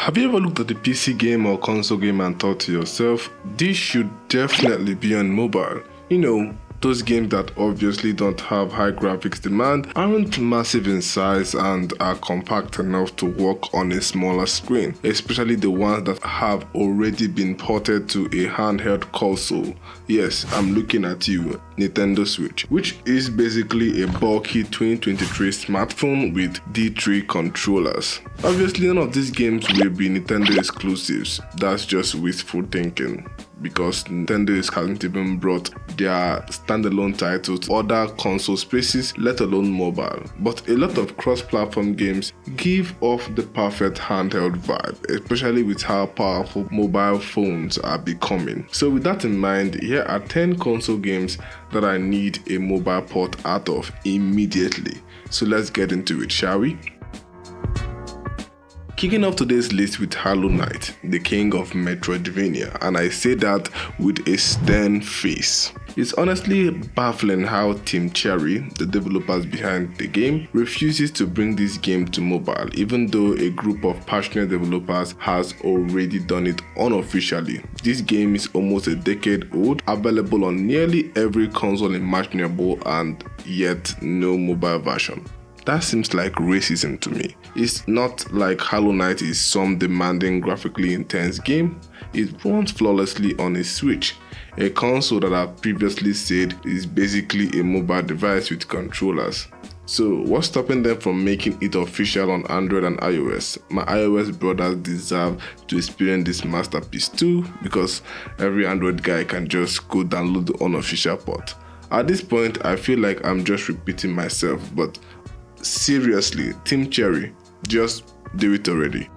Have you ever looked at the PC game or console game and thought to yourself, this should definitely be on mobile? You know, those games that obviously don't have high graphics demand, aren't massive in size and are compact enough to work on a smaller screen, especially the ones that have already been ported to a handheld console. Yes, I'm looking at you, Nintendo Switch, which is basically a bulky 2023 smartphone with D3 controllers. Obviously, none of these games will be Nintendo exclusives. That's just wishful thinking, because Nintendo hasn't even brought their standalone titles to other console spaces, let alone mobile. But a lot of cross-platform games give off the perfect handheld vibe, especially with how powerful mobile phones are becoming. So with that in mind, here are 10 console games that I need a mobile port out of immediately. So let's get into it, shall we? Kicking off today's list with Hollow Knight, the king of Metroidvania, and I say that with a stern face. It's honestly baffling how Team Cherry, the developers behind the game, refuses to bring this game to mobile, even though a group of passionate developers has already done it unofficially. This game is almost a decade old, available on nearly every console imaginable, and yet no mobile version. That seems like racism to me. It's not like Hollow Knight is some demanding, graphically intense game. It runs flawlessly on a Switch, a console that I've previously said is basically a mobile device with controllers. So what's stopping them from making it official on Android and iOS? My iOS brothers deserve to experience this masterpiece too, because every Android guy can just go download the unofficial port. At this point, I feel like I'm just repeating myself, but seriously, Team Cherry, just do it already.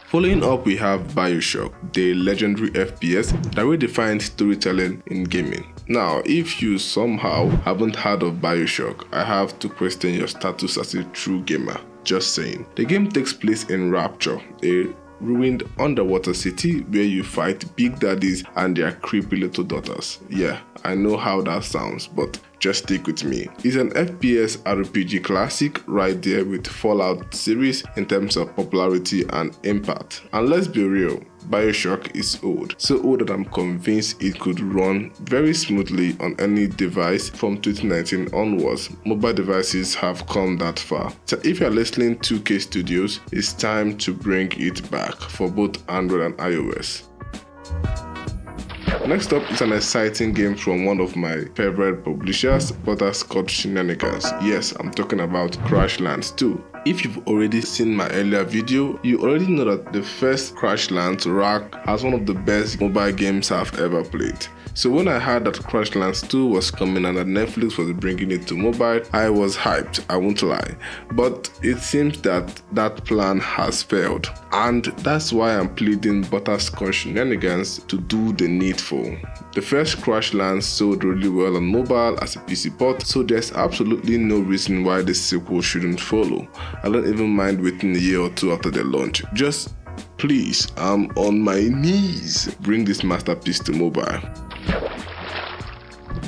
Following up, we have BioShock, the legendary FPS that redefined storytelling in gaming. Now, if you somehow haven't heard of BioShock, I have to question your status as a true gamer. Just saying. The game takes place in Rapture, a ruined underwater city where you fight big daddies and their creepy little daughters. Yeah, I know how that sounds, but just stick with me. It's an FPS RPG classic right there with Fallout series in terms of popularity and impact. And let's be real, BioShock is old. So old that I'm convinced it could run very smoothly on any device from 2019 onwards. Mobile devices have come that far. So if you're listening to 2K Studios, it's time to bring it back for both Android and iOS. Next up is an exciting game from one of my favorite publishers, Butterscotch Shenanigans. Yes, I'm talking about Crashlands 2. If you've already seen my earlier video, you already know that the first Crashlands ranked as one of the best mobile games I've ever played. So when I heard that Crashlands 2 was coming and that Netflix was bringing it to mobile, I was hyped, I won't lie. But it seems that that plan has failed. And that's why I'm pleading Butterscotch Shenanigans to do the needful. The first Crashlands sold really well on mobile as a PC port, so there's absolutely no reason why the sequel shouldn't follow. I don't even mind waiting a year or two after the launch. Just please, I'm on my knees, bring this masterpiece to mobile.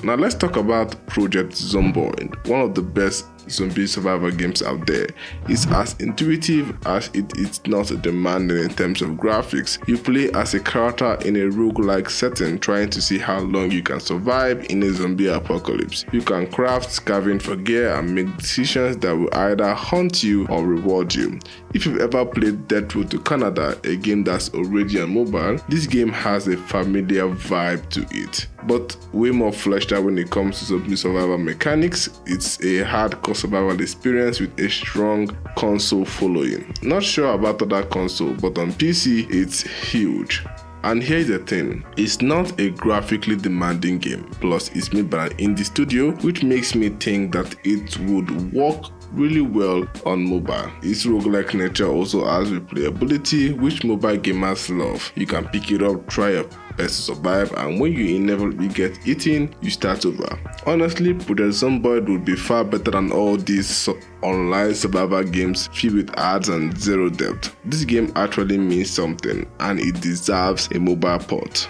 Now let's talk about Project Zomboid, one of the best zombie survival games out there. It's as intuitive as it is not demanding in terms of graphics. You play as a character in a roguelike setting, trying to see how long you can survive in a zombie apocalypse. You can craft, scavenge for gear, and make decisions that will either haunt you or reward you. If you've ever played Death Road to Canada, a game that's already on mobile, this game has a familiar vibe to it, but way more fleshed out when it comes to zombie survival mechanics. It's a hardcore survival experience with a strong console following. Not sure about other console, but on PC it's huge. And here's the thing, it's not a graphically demanding game, plus it's made by an indie studio, which makes me think that it would work really well on mobile. Its roguelike nature also has replayability, which mobile gamers love. You can pick it up, try your best to survive, and when you inevitably get eaten, you start over. Honestly, Project Zomboid would be far better than all these online survival games filled with ads and zero depth. This game actually means something, and it deserves a mobile port.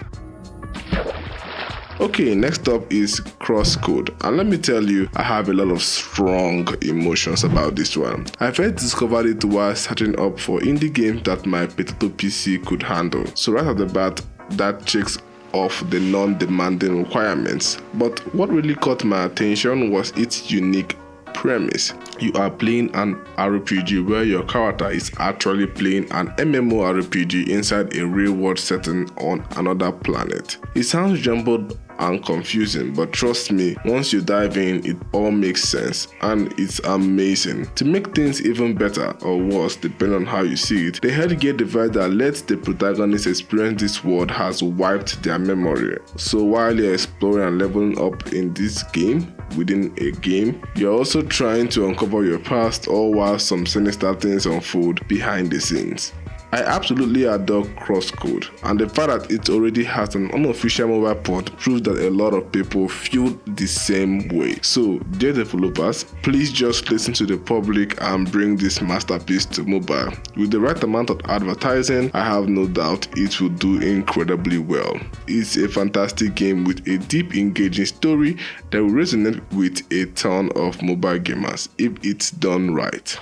Okay, next up is Crosscode, and let me tell you, I have a lot of strong emotions about this one. I first discovered it while searching up for indie games that my potato PC could handle, so right off the bat, that checks off the non-demanding requirements. But what really caught my attention was its unique premise. You are playing an RPG where your character is actually playing an MMORPG inside a real-world setting on another planet. It sounds jumbled and confusing, but trust me, once you dive in, it all makes sense and it's amazing. To make things even better or worse, depending on how you see it, the headgear device that lets the protagonist experience this world has wiped their memory. So while you're exploring and leveling up in this game, within a game, you're also trying to uncover your past, all while some sinister things unfold behind the scenes. I absolutely adore Crosscode, and the fact that it already has an unofficial mobile port proves that a lot of people feel the same way. So, dear developers, please just listen to the public and bring this masterpiece to mobile. With the right amount of advertising, I have no doubt it will do incredibly well. It's a fantastic game with a deep, engaging story that will resonate with a ton of mobile gamers if it's done right.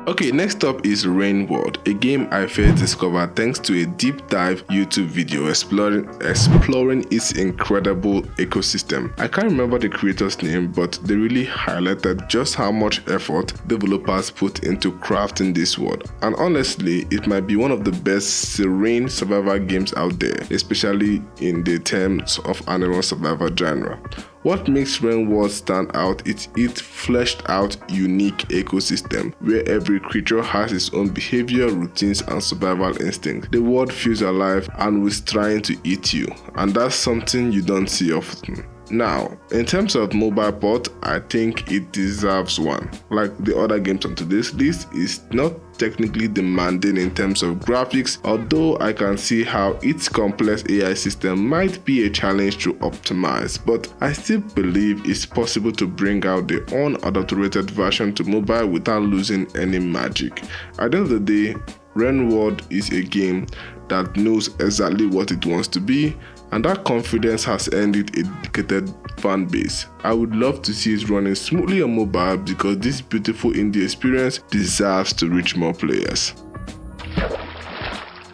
Okay, next up is Rain World, a game I first discovered thanks to a deep dive YouTube video exploring its incredible ecosystem. I can't remember the creator's name, but they really highlighted just how much effort developers put into crafting this world. And honestly, it might be one of the best serene survival games out there, especially in the terms of animal survival genre. What makes Rain World stand out is its fleshed out, unique ecosystem where every creature has its own behavior, routines, and survival instincts. The world feels alive and is trying to eat you, and that's something you don't see often. Now, in terms of mobile port, I think it deserves one. Like the other games on today's list, it's not technically demanding in terms of graphics, although I can see how its complex AI system might be a challenge to optimize, but I still believe it's possible to bring out the unadulterated version to mobile without losing any magic. At the end of the day, Rain World is a game that knows exactly what it wants to be, and that confidence has earned it a dedicated fan base. I would love to see it running smoothly on mobile because this beautiful indie experience deserves to reach more players.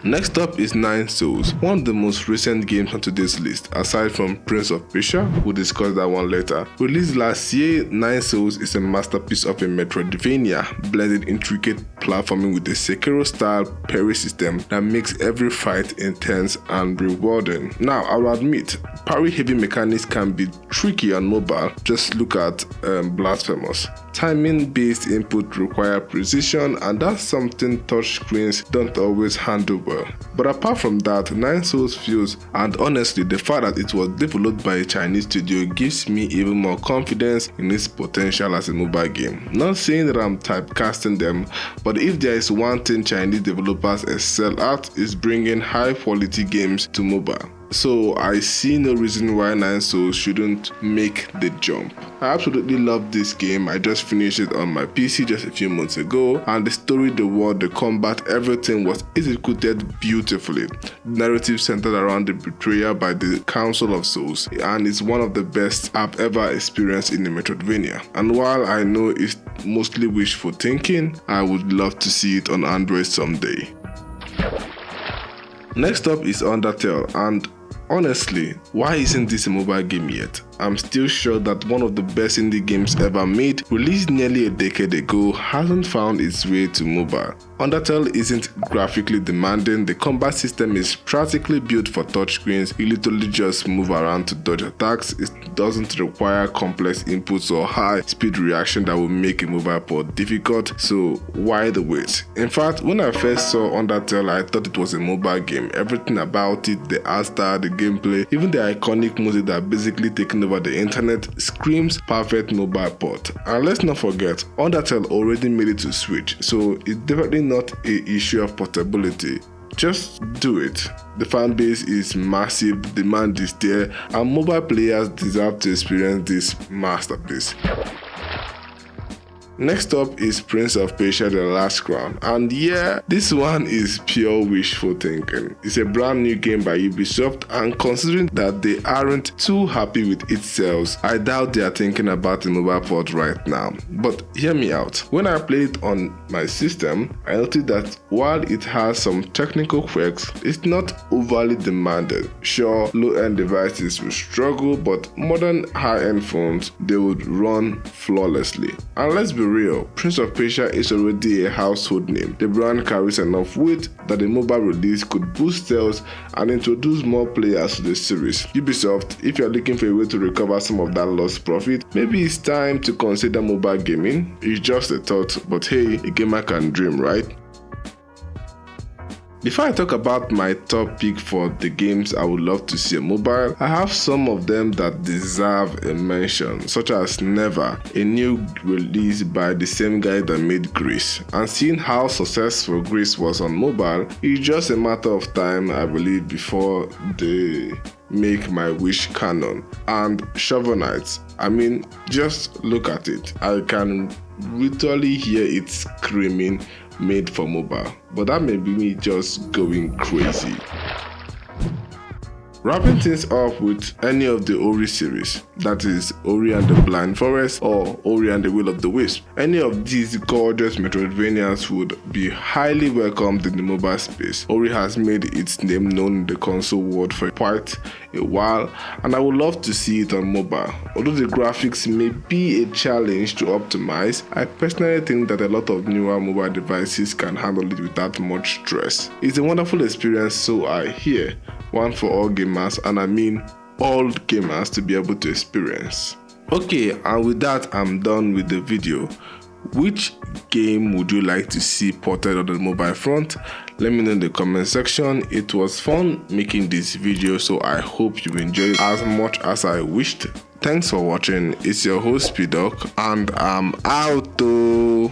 Next up is Nine Souls, one of the most recent games on today's list, aside from Prince of Persia, we'll discuss that one later. Released last year, Nine Souls is a masterpiece of a Metroidvania, blending intricate platforming with a Sekiro-style parry system that makes every fight intense and rewarding. Now, I'll admit, parry-heavy mechanics can be tricky on mobile, just look at Blasphemous. Timing-based input require precision, and that's something touchscreens don't always handle well. But apart from that, Nine Souls feels, and honestly the fact that it was developed by a Chinese studio gives me even more confidence in its potential as a mobile game. Not saying that I'm typecasting them, but if there is one thing Chinese developers excel at, is bringing high quality games to mobile. So I see no reason why Nine Souls shouldn't make the jump. I absolutely love this game. I just finished it on my PC just a few months ago, and the story, the world, the combat, everything was executed beautifully. The narrative centered around the betrayal by the Council of Souls, and it's one of the best I've ever experienced in a Metroidvania. And while I know it's mostly wishful thinking, I would love to see it on Android someday. Next up is Undertale, and honestly, why isn't this a mobile game yet? I'm still sure that one of the best indie games ever made, released nearly a decade ago, hasn't found its way to mobile. Undertale isn't graphically demanding, the combat system is practically built for touchscreens, you literally just move around to dodge attacks, it doesn't require complex inputs or high speed reaction that will make a mobile port difficult, so why the wait? In fact, when I first saw Undertale, I thought it was a mobile game. Everything about it, the art style, the gameplay, even the iconic music that basically taken over the internet screams perfect mobile port. And let's not forget, Undertale already made it to Switch, so it's definitely not an issue of portability. Just do it. The fan base is massive, the demand is there, and mobile players deserve to experience this masterpiece. Next up is Prince of Persia: The Last Crown, and yeah, this one is pure wishful thinking. It's a brand new game by Ubisoft, and considering that they aren't too happy with its sales, I doubt they are thinking about a mobile port right now. But hear me out. When I played it on my system, I noticed that while it has some technical quirks, it's not overly demanded. Sure, low-end devices will struggle, but modern high-end phones, they would run flawlessly. And let's be real, Prince of Persia is already a household name. The brand carries enough weight that a mobile release could boost sales and introduce more players to the series. Ubisoft, if you're looking for a way to recover some of that lost profit, maybe it's time to consider mobile gaming. It's just a thought, but hey, a gamer can dream, right? Before I talk about my top pick for the games I would love to see on mobile, I have some of them that deserve a mention, such as Never, a new release by the same guy that made Greece. And seeing how successful Greece was on mobile, it's just a matter of time, I believe, before they make my wish canon. And Shovel Knight, I mean, just look at it. I can literally hear it screaming made for mobile, but that may be me just going crazy. Wrapping things up with any of the Ori series, that is Ori and the Blind Forest or Ori and the Will of the Wisp. Any of these gorgeous Metroidvanias would be highly welcomed in the mobile space. Ori has made its name known in the console world for quite a while, and I would love to see it on mobile. Although the graphics may be a challenge to optimize, I personally think that a lot of newer mobile devices can handle it without much stress. It's a wonderful experience, so I hear, one for all gamers, and I mean all gamers to be able to experience. Okay, and with that I'm done with the video. Which game would you like to see ported on the mobile front? Let me know in the comment section. It was fun making this video, so I hope you enjoyed as much as I wished. Thanks for watching. It's your host P-Doc, and I'm out though.